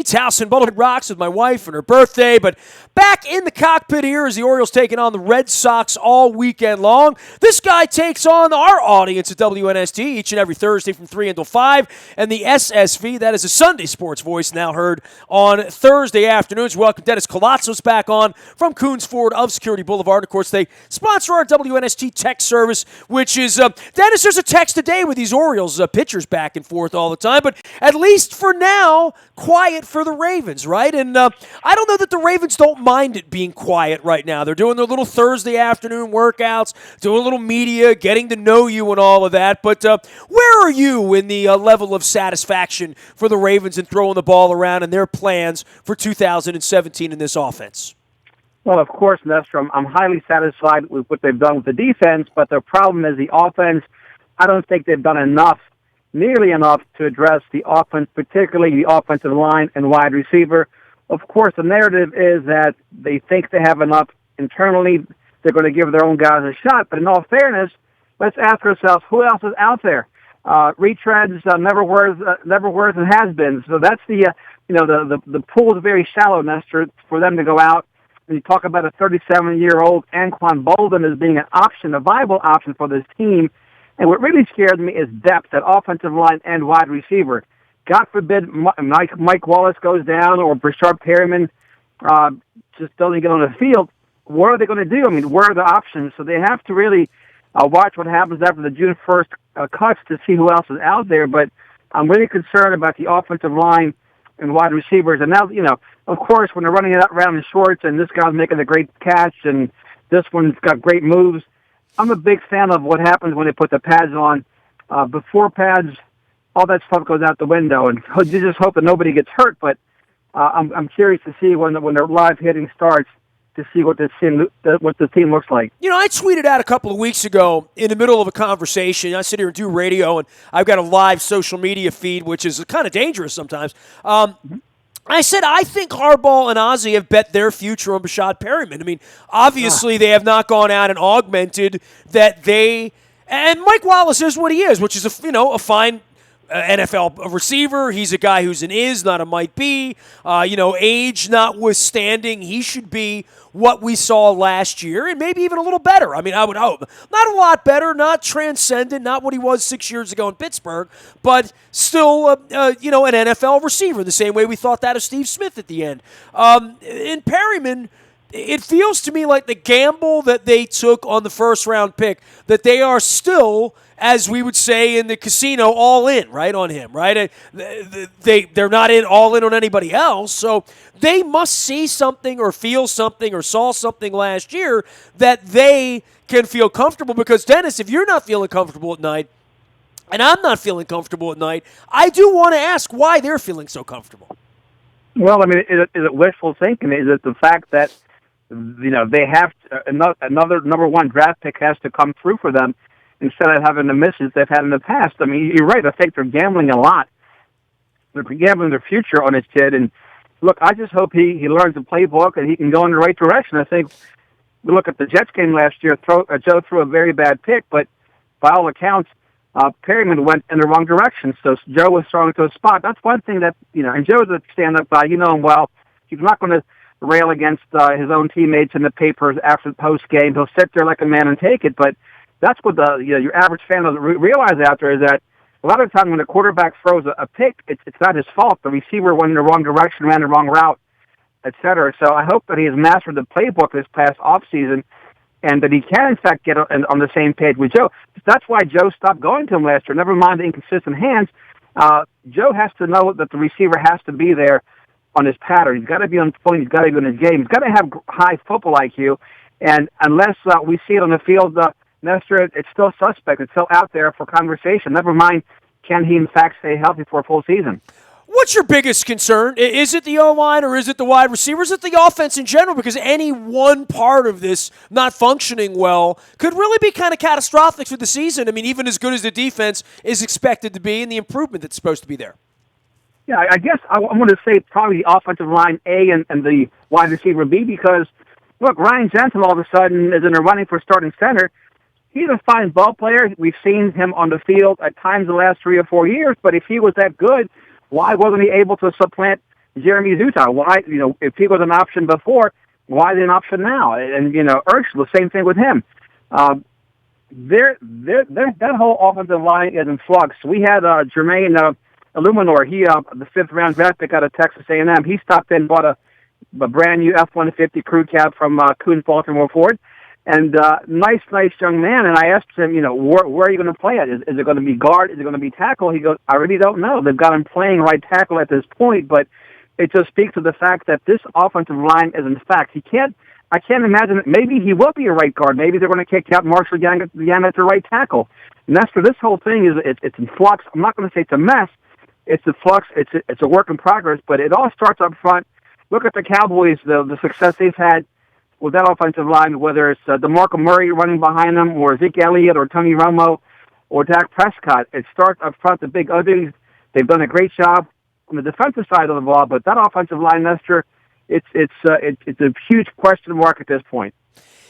Queen's house in Baltimore rocks with my wife and her birthday. But back in the cockpit here as the Orioles taking on the Red Sox all weekend long. This guy takes on our audience at WNST each and every Thursday from 3 until 5. And the SSV, that is a Sunday sports voice, now heard on Thursday afternoons. Welcome Dennis Colazzos back on from Coons Ford of Security Boulevard. Of course, they sponsor our WNST text service, which is, Dennis, there's a text a day with these Orioles pitchers back and forth all the time. But at least for now, quiet for the Ravens, right? And I don't know that the Ravens don't mind it being quiet right now. They're doing their little Thursday afternoon workouts, doing a little media, getting to know you and all of that. But where are you in the level of satisfaction for the Ravens and throwing the ball around and their plans for 2017 in this offense? Well, of course, Nestor, I'm highly satisfied with what they've done with the defense, but the problem is the offense. I don't think they've done nearly enough to address the offense, particularly the offensive line and wide receiver. Of course, the narrative is that they think they have enough internally. They're going to give their own guys a shot. But in all fairness, let's ask ourselves, who else is out there? Retreads, never wears and has-beens. So that's the pool is very shallow, Nestor, for them to go out. And you talk about a 37-year-old Anquan Bolden as being an option, a viable option for this team. And what really scares me is depth at offensive line and wide receiver. God forbid Mike Wallace goes down or Brashard Perryman just doesn't get on the field. What are they going to do? I mean, where are the options? So they have to really watch what happens after the June 1st cuts to see who else is out there. But I'm really concerned about the offensive line and wide receivers. And now, of course, when they're running it around in shorts and this guy's making a great catch and this one's got great moves, I'm a big fan of what happens when they put the pads on. Before pads, all that stuff goes out the window, and you just hope that nobody gets hurt. But I'm curious to see when their live hitting starts to see what the team looks like. I tweeted out a couple of weeks ago in the middle of a conversation. I sit here and do radio, and I've got a live social media feed, which is kind of dangerous sometimes. I said, I think Harbaugh and Ozzie have bet their future on Brashard Perryman. I mean, obviously they have not gone out and augmented that they – and Mike Wallace is what he is, which is a fine NFL receiver. He's a guy who's an is, not a might be. Age notwithstanding, he should be what we saw last year and maybe even a little better. I mean, I would hope. Not a lot better, not transcendent, not what he was 6 years ago in Pittsburgh, but still, an NFL receiver, the same way we thought that of Steve Smith at the end. In Perryman, it feels to me like the gamble that they took on the first-round pick, that they are still, as we would say in the casino, all in, right, on him, right? They're not all in on anybody else, so they must see something or feel something or saw something last year that they can feel comfortable. Because, Dennis, if you're not feeling comfortable at night, and I'm not feeling comfortable at night, I do want to ask why they're feeling so comfortable. Well, I mean, is it wishful thinking? Is it the fact that, they have another number one draft pick has to come through for them instead of having the misses they've had in the past? I mean, you're right. I think they're gambling a lot. They're gambling their future on this kid. And look, I just hope he learns the playbook and he can go in the right direction. I think we look at the Jets game last year. Joe threw a very bad pick, but by all accounts, Perryman went in the wrong direction. So Joe was throwing to a spot. That's one thing that, and Joe's a stand-up guy. You know him well. He's not going to rail against his own teammates in the papers after the post-game. He'll sit there like a man and take it. But that's what your average fan doesn't realize out there, is that a lot of times when the quarterback throws a pick, it's not his fault. The receiver went in the wrong direction, ran the wrong route, et cetera. So I hope that he has mastered the playbook this past offseason and that he can, in fact, get on the same page with Joe. That's why Joe stopped going to him last year. Never mind the inconsistent hands. Joe has to know that the receiver has to be there on his pattern. He's got to be on point. He's got to be in his game. He's got to have high football IQ. And unless we see it on the field, Nestor, it's still suspect. It's still out there for conversation. Never mind, can he, in fact, stay healthy for a full season? What's your biggest concern? Is it the O-line or is it the wide receivers? Is it the offense in general? Because any one part of this not functioning well could really be kind of catastrophic for the season. I mean, even as good as the defense is expected to be and the improvement that's supposed to be there. Yeah, I guess I'm going to say probably the offensive line A and the wide receiver B because, look, Ryan Jensen all of a sudden is in the running for starting center. He's a fine ball player. We've seen him on the field at times the last 3 or 4 years, but if he was that good, why wasn't he able to supplant Jeremy Zuta. Why, if he was an option before, why is he an option now? And, Urschel, the same thing with him. That whole offensive line is in flux. We had Jermaine Illuminor. He, the 5th-round draft pick out of Texas A&M. He stopped in and bought a brand new F-150 crew cab from Kuhn Baltimore Ford. And nice young man. And I asked him, where are you going to play at? Is it going to be guard? Is it going to be tackle? He goes, I really don't know. They've got him playing right tackle at this point, but it just speaks to the fact that this offensive line is in fact. I can't imagine that maybe he will be a right guard. Maybe they're going to kick out Marshall Yamamoto to right tackle. And that's for this whole thing it's in flux. I'm not going to say it's a mess. It's a flux. It's a work in progress, but it all starts up front. Look at the Cowboys, the success they've had with that offensive line, whether it's DeMarco Murray running behind them, or Zeke Elliott, or Tony Romo, or Dak Prescott. It starts up front, the big uglies. They've done a great job on the defensive side of the ball, but that offensive line, Nestor, it's a huge question mark at this point.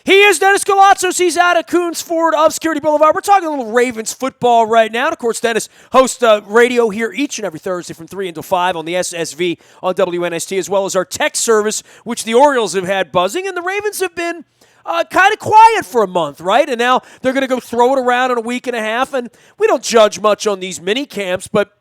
He is Dennis Galatzos. He's out at Coons Ford of Security Boulevard. We're talking a little Ravens football right now. And, of course, Dennis hosts radio here each and every Thursday from 3 until 5 on the SSV on WNST, as well as our text service, which the Orioles have had buzzing. And the Ravens have been kind of quiet for a month, right? And now they're going to go throw it around in a week and a half. And we don't judge much on these mini camps, but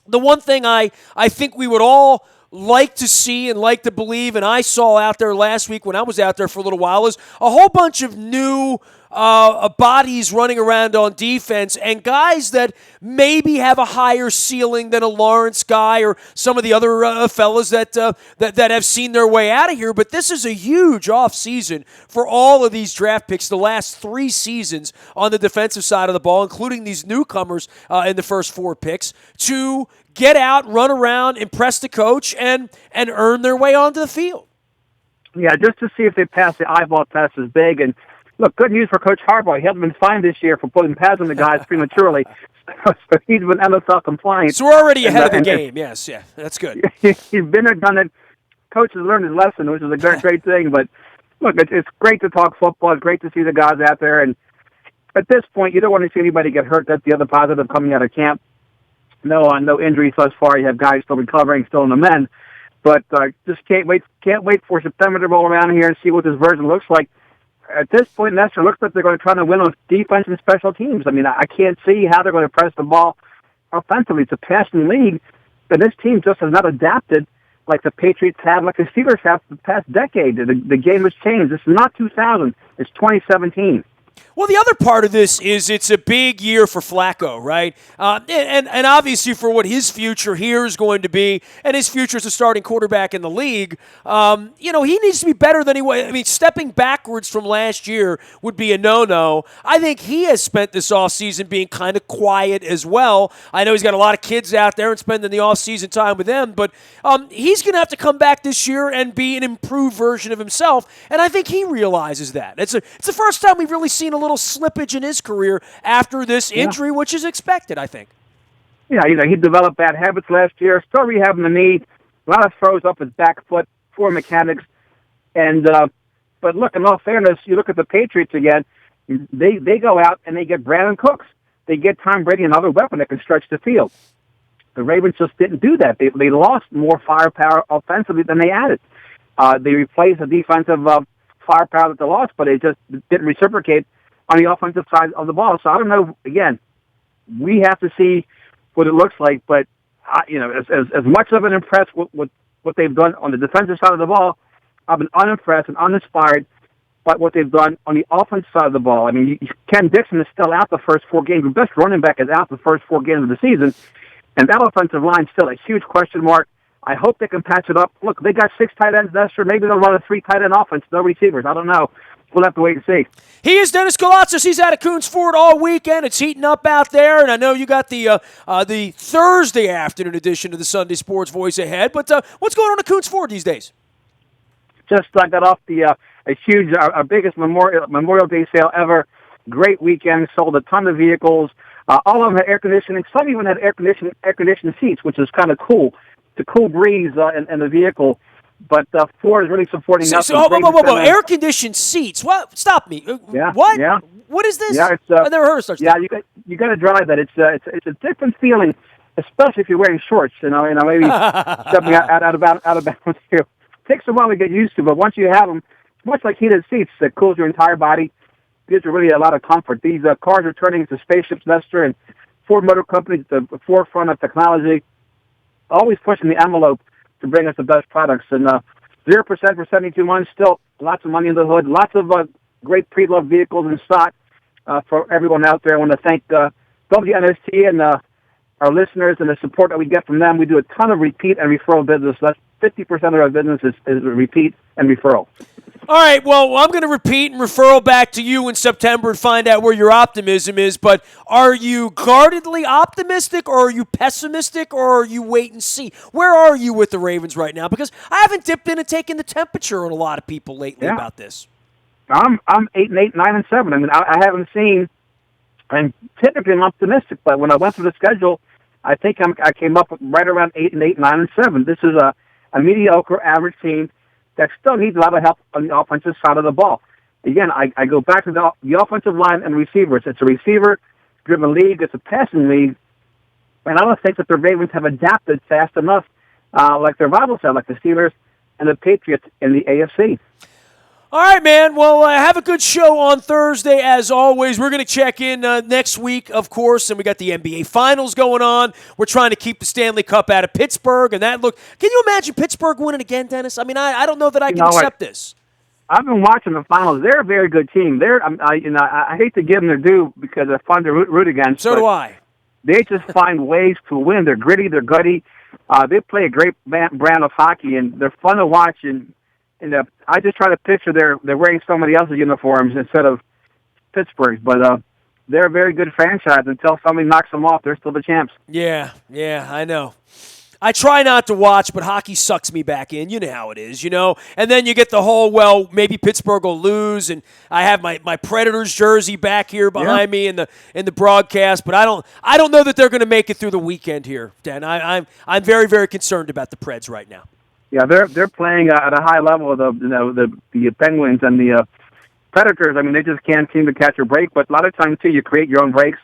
the one thing I think we would all like to see and like to believe, and I saw out there last week when I was out there for a little while, is a whole bunch of new bodies running around on defense and guys that maybe have a higher ceiling than a Lawrence guy or some of the other fellas that have seen their way out of here. But this is a huge offseason for all of these draft picks the last 3 seasons on the defensive side of the ball, including these newcomers in the first 4 picks, to get out, run around, impress the coach, and earn their way onto the field. Yeah, just to see if they pass the eyeball test is big. And look, good news for Coach Harbaugh. He hasn't been fined this year for putting pads on the guys prematurely. So he's been NFL compliant. So we're already ahead of the game. Yes, yeah, that's good. He's been there, done it. Coach has learned his lesson, which is a great thing. But look, it's great to talk football. It's great to see the guys out there. And at this point, you don't want to see anybody get hurt. That's the other positive coming out of camp. No injuries thus far. You have guys still recovering, still in the men. But just can't wait for September to roll around here and see what this version looks like. At this point, Nestor, looks like they're going to try to win on defense and special teams. I mean, I can't see how they're going to press the ball offensively. It's a passing league, and this team just has not adapted like the Patriots have, like the Steelers have for the past decade. The game has changed. This is not 2000. It's 2017. Well, the other part of this is it's a big year for Flacco, right? And obviously for what his future here is going to be, and his future as a starting quarterback in the league, he needs to be better than he was. I mean, stepping backwards from last year would be a no-no. I think he has spent this offseason being kind of quiet as well. I know he's got a lot of kids out there and spending the offseason time with them, but he's going to have to come back this year and be an improved version of himself, and I think he realizes that. It's the first time we've really seen a little slippage in his career after this injury, which is expected, I think. Yeah, he developed bad habits last year, still rehabbing the knee, a lot of throws up his back foot, poor mechanics. And but look, in all fairness, you look at the Patriots again, they go out and they get Brandon Cooks. They get Tom Brady, another weapon that can stretch the field. The Ravens just didn't do that. They lost more firepower offensively than they added. They replaced the defensive firepower that they lost, but it just didn't reciprocate on the offensive side of the ball. So I don't know. Again, we have to see what it looks like. But as much of an impressed with what they've done on the defensive side of the ball, I've been unimpressed and uninspired by what they've done on the offensive side of the ball. I mean, Ken Dixon is still out the first 4 games. The best running back is out the first 4 games of the season, and that offensive line is still a huge question mark. I hope they can patch it up. Look, they got 6 tight ends, Nestor. Maybe they'll run a 3 tight end offense, no receivers. I don't know. We'll have to wait and see. He is Dennis Galatzos. He's out at Coons Ford all weekend. It's heating up out there, and I know you got the Thursday afternoon edition of the Sunday Sports Voice ahead. But what's going on at Coons Ford these days? Just got off our biggest Memorial Day sale ever. Great weekend. Sold a ton of vehicles. All of them had air conditioning. Some even had air conditioned seats, which is kind of cool. The cool breeze in the vehicle. But Ford is really supporting us. Whoa. Air-conditioned seats. What? Stop me. Yeah. What? Yeah. What is this? Yeah, I've never heard of such thing. Yeah, you got to drive that. It's a different feeling especially if you're wearing shorts. Maybe stepping out of bounds here. Takes a while to get used to, but once you have them, it's much like heated seats that cools your entire body. Gives you really a lot of comfort. These cars are turning into spaceships, Nestor, and Ford Motor Company at the forefront of technology, always pushing the envelope to bring us the best products. And 0% for 72 months, still lots of money in the hood, lots of great pre-loved vehicles in stock for everyone out there. I want to thank WNST and our listeners and the support that we get from them. We do a ton of repeat and referral business. That's 50% of our business is repeat and referral. All right, well, I'm going to repeat and referral back to you in September and find out where your optimism is, but are you guardedly optimistic, or are you pessimistic, or are you wait and see? Where are you with the Ravens right now? Because I haven't dipped in and taken the temperature on a lot of people lately about this. I'm 8-8, 9-7. I mean, I haven't seen, and typically I'm optimistic, but when I went through the schedule, I think I came up right around 8-8, 9-7. This is a mediocre average team that still needs a lot of help on the offensive side of the ball. Again, I go back to the offensive line and receivers. It's a receiver-driven league. It's a passing league. And I don't think that the Ravens have adapted fast enough like their rivals have, like the Steelers and the Patriots in the AFC. All right, man. Well, have a good show on Thursday, as always. We're going to check in next week, of course, and we got the NBA Finals going on. We're trying to keep the Stanley Cup out of Pittsburgh, and that look. Can you imagine Pittsburgh winning again, Dennis? I mean, I don't know that I can accept this. I've been watching the finals. They're a very good team. I hate to give them their due because they're fun to root against. So do I. They just find ways to win. They're gritty. They're gutty. They play a great brand of hockey, and they're fun to watch. And I just try to picture they're wearing somebody else's uniforms instead of Pittsburgh's. But they're a very good franchise. Until somebody knocks them off, they're still the champs. Yeah, I know. I try not to watch, but hockey sucks me back in. You know how it is, And then you get the whole, well, maybe Pittsburgh will lose, and I have my Predators jersey back here behind me in the broadcast, but I don't know that they're going to make it through the weekend here, Dan. I'm very, very concerned about the Preds right now. Yeah, they're playing at a high level. The Penguins and the Predators. I mean, they just can't seem to catch a break. But a lot of times too, you create your own breaks.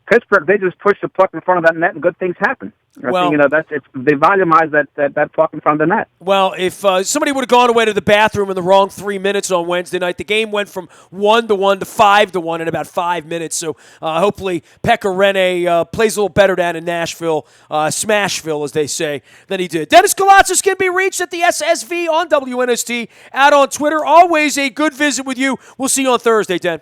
Pittsburgh, they just push the puck in front of that net, and good things happen. Well, they volumize that puck in front of the net. Well, if somebody would have gone away to the bathroom in the wrong 3 minutes on Wednesday night, the game went from 1-1 to 5-1 in about 5 minutes. So hopefully Pekka Rinne plays a little better down in Nashville, Smashville, as they say, than he did. Dennis Kalatzis can be reached at the SSV on WNST, out on Twitter. Always a good visit with you. We'll see you on Thursday, Dan.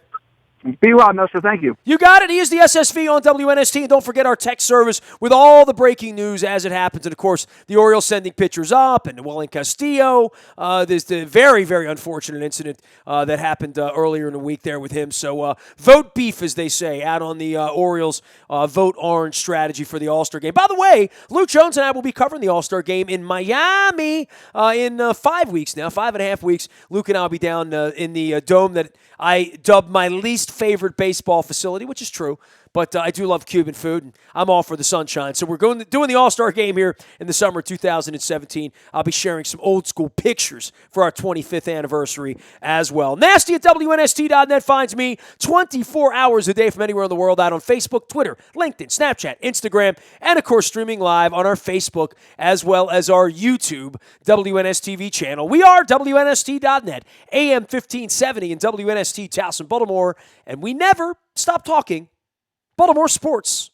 Be well, Nestor. Thank you. You got it. He is the SSV on WNST. And don't forget our text service with all the breaking news as it happens. And, of course, the Orioles sending pitchers up, and Welling Castillo. There's the very, very unfortunate incident that happened earlier in the week there with him. So vote beef, as they say, out on the Orioles vote orange strategy for the All-Star game. By the way, Luke Jones and I will be covering the All-Star game in Miami in 5 weeks now, 5.5 weeks. Luke and I will be down in the dome that I dubbed my least favorite baseball facility, which is true, but I do love Cuban food, and I'm all for the sunshine. So we're doing the All-Star game here in the summer of 2017. I'll be sharing some old-school pictures for our 25th anniversary as well. Nasty at WNST.net finds me 24 hours a day from anywhere in the world, out on Facebook, Twitter, LinkedIn, Snapchat, Instagram, and, of course, streaming live on our Facebook as well as our YouTube WNSTV channel. We are WNST.net, AM 1570 in WNST, Towson, Baltimore, and we never stop talking Baltimore sports.